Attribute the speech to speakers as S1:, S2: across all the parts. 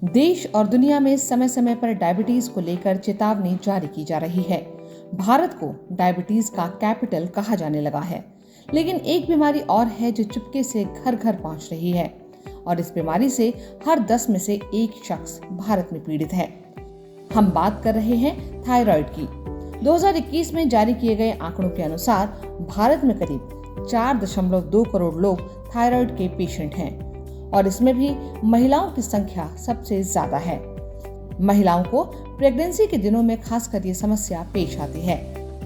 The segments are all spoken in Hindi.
S1: देश और दुनिया में समय समय पर डायबिटीज को लेकर चेतावनी जारी की जा रही है। भारत को डायबिटीज का कैपिटल कहा जाने लगा है, लेकिन एक बीमारी और है जो चुपके से घर घर पहुंच रही है और इस बीमारी से हर 10 में से एक शख्स भारत में पीड़ित है। हम बात कर रहे हैं थायराइड की। 2021 में जारी किए गए आंकड़ों के अनुसार भारत में करीब 4.2 करोड़ लोग थायराइड के पेशेंट हैं और इसमें भी महिलाओं की संख्या सबसे ज्यादा है। महिलाओं को प्रेगनेंसी के दिनों में खासकर ये समस्या पेश आती है।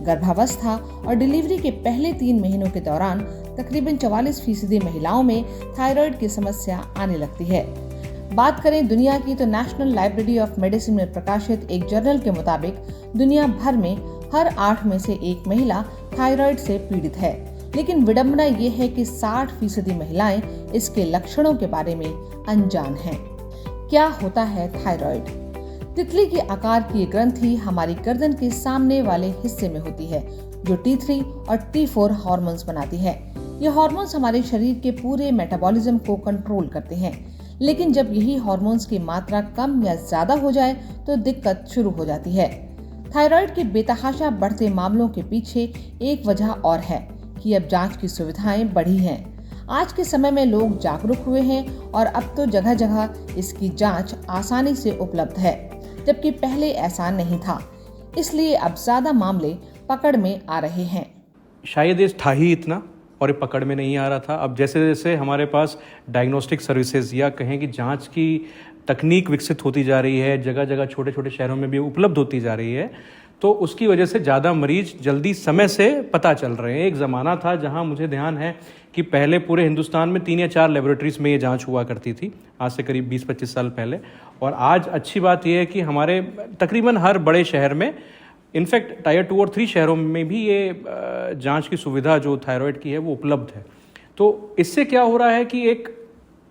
S1: गर्भावस्था और डिलीवरी के पहले 3 महीनों के दौरान तकरीबन 44% महिलाओं में थायराइड की समस्या आने लगती है। बात करें दुनिया की तो नेशनल लाइब्रेरी ऑफ मेडिसिन में प्रकाशित एक जर्नल के मुताबिक दुनिया भर में हर 8 में से 1 महिला थायराइड से पीड़ित है, लेकिन विडंबना ये है कि 60% महिलाएं इसके लक्षणों के बारे में अनजान हैं। क्या होता है थायराइड? तितली के आकार की ये ग्रंथि हमारी गर्दन के सामने वाले हिस्से में होती है, जो T3 और T4 हार्मोन्स बनाती है। ये हार्मोन्स हमारे शरीर के पूरे मेटाबॉलिज्म को कंट्रोल करते हैं, लेकिन जब यही हार्मोन्स की मात्रा कम या ज्यादा हो जाए तो दिक्कत शुरू हो जाती है। थायराइड के बेतहाशा बढ़ते मामलों के पीछे एक वजह और है कि अब जांच की सुविधाएं बढ़ी हैं। आज के समय में लोग जागरूक हुए हैं और अब तो जगह जगह इसकी जांच आसानी से उपलब्ध है, जबकि पहले ऐसा नहीं था। इसलिए अब ज्यादा मामले पकड़ में आ रहे हैं।
S2: शायद ये था ही इतना और ये पकड़ में नहीं आ रहा था। अब जैसे जैसे हमारे पास डायग्नोस्टिक सर्विसेज या कहें कि जांच की तकनीक विकसित होती जा रही है, जगह जगह छोटे छोटे शहरों में भी उपलब्ध होती जा रही है, तो उसकी वजह से ज़्यादा मरीज जल्दी समय से पता चल रहे हैं। एक ज़माना था जहां मुझे ध्यान है कि पहले पूरे हिंदुस्तान में 3 या 4 लेबोरेटरीज में ये जांच हुआ करती थी, आज से करीब 20-25 साल पहले। और आज अच्छी बात यह है कि हमारे तकरीबन हर बड़े शहर में, इनफैक्ट टायर 2 और 3 शहरों में भी ये जांच की सुविधा जो थायराइड की है वो उपलब्ध है। तो इससे क्या हो रहा है कि एक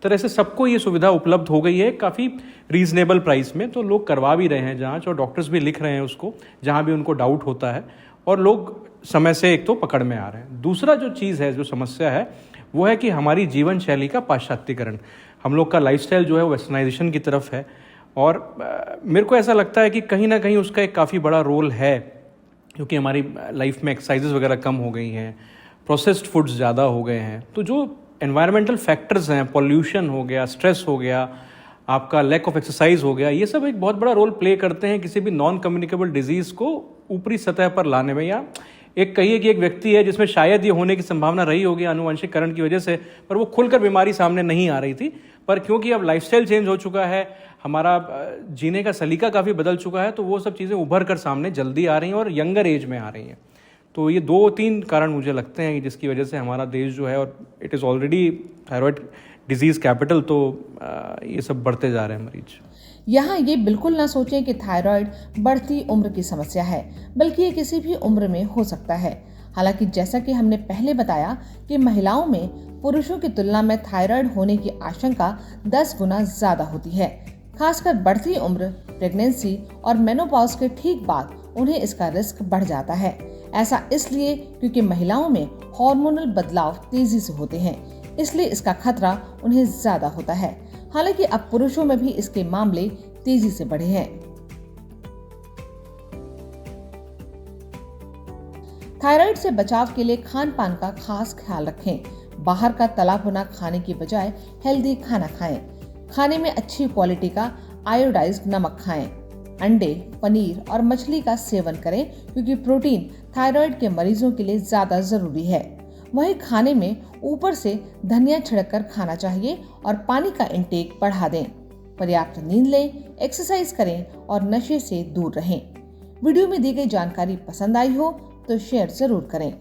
S2: तरह से सबको ये सुविधा उपलब्ध हो गई है काफ़ी रीजनेबल प्राइस में, तो लोग करवा भी रहे हैं जांच और डॉक्टर्स भी लिख रहे हैं उसको जहां भी उनको डाउट होता है, और लोग समय से एक तो पकड़ में आ रहे हैं। दूसरा जो चीज़ है, जो समस्या है, वो है कि हमारी जीवन शैली का पाश्चात्यकरण। हम लोग का लाइफस्टाइल जो है वो वेस्टर्नाइजेशन की तरफ है, और मेरे को ऐसा लगता है कि कहीं ना कहीं उसका एक काफ़ी बड़ा रोल है, क्योंकि हमारी लाइफ में एक्सरसाइजेज वगैरह कम हो गई हैं, प्रोसेस्ड फूड्स ज़्यादा हो गए हैं। तो जो एनवायरमेंटल फैक्टर्स हैं, पॉल्यूशन हो गया, स्ट्रेस हो गया, आपका लैक ऑफ एक्सरसाइज हो गया, ये सब एक बहुत बड़ा रोल प्ले करते हैं किसी भी नॉन कम्युनिकेबल डिजीज़ को ऊपरी सतह पर लाने में। या एक कहिए कि एक व्यक्ति है जिसमें शायद ये होने की संभावना रही होगी आनुवंशिकरण की वजह से, पर वो खुलकर बीमारी सामने नहीं आ रही थी, पर क्योंकि अब लाइफस्टाइल चेंज हो चुका है, हमारा जीने का सलीका काफ़ी बदल चुका है, तो वो सब चीज़ें उभर कर सामने जल्दी आ रही हैं और यंगर एज में आ रही हैं। तो ये 2-3 कारण मुझे लगते हैं जिसकी वजह से हमारा देश जो है, और it is already thyroid disease capital, तो ये सब बढ़ते जा रहे हैं मरीज।
S1: यहाँ ये बिल्कुल ना सोचें कि थायराइड बढ़ती उम्र की समस्या है, बल्कि ये किसी भी उम्र में हो सकता है। हालांकि जैसा कि हमने पहले बताया कि महिलाओं में पुरुषों की तुलना में थायराइड होने की आशंका 10 गुना ज्यादा होती है। खासकर बढ़ती उम्र, प्रेगनेंसी और मेनोपॉज के ठीक बाद उन्हें इसका रिस्क बढ़ जाता है। ऐसा इसलिए क्योंकि महिलाओं में हार्मोनल बदलाव तेजी से होते हैं, इसलिए इसका खतरा उन्हें ज्यादा होता है। हालांकि अब पुरुषों में भी इसके मामले तेजी से बढ़े हैं। थायराइड से बचाव के लिए खान पान का खास ख्याल रखें। बाहर का तला भुना खाने की बजाय हेल्दी खाना खाएं। खाने में अच्छी क्वालिटी का आयोडाइज्ड नमक खाएं। अंडे, पनीर और मछली का सेवन करें, क्योंकि प्रोटीन थायराइड के मरीजों के लिए ज्यादा जरूरी है। वहीं खाने में ऊपर से धनिया छिड़क कर खाना चाहिए और पानी का इंटेक बढ़ा दें। पर्याप्त नींद लें, एक्सरसाइज करें और नशे से दूर रहें। वीडियो में दी गई जानकारी पसंद आई हो तो शेयर जरूर करें।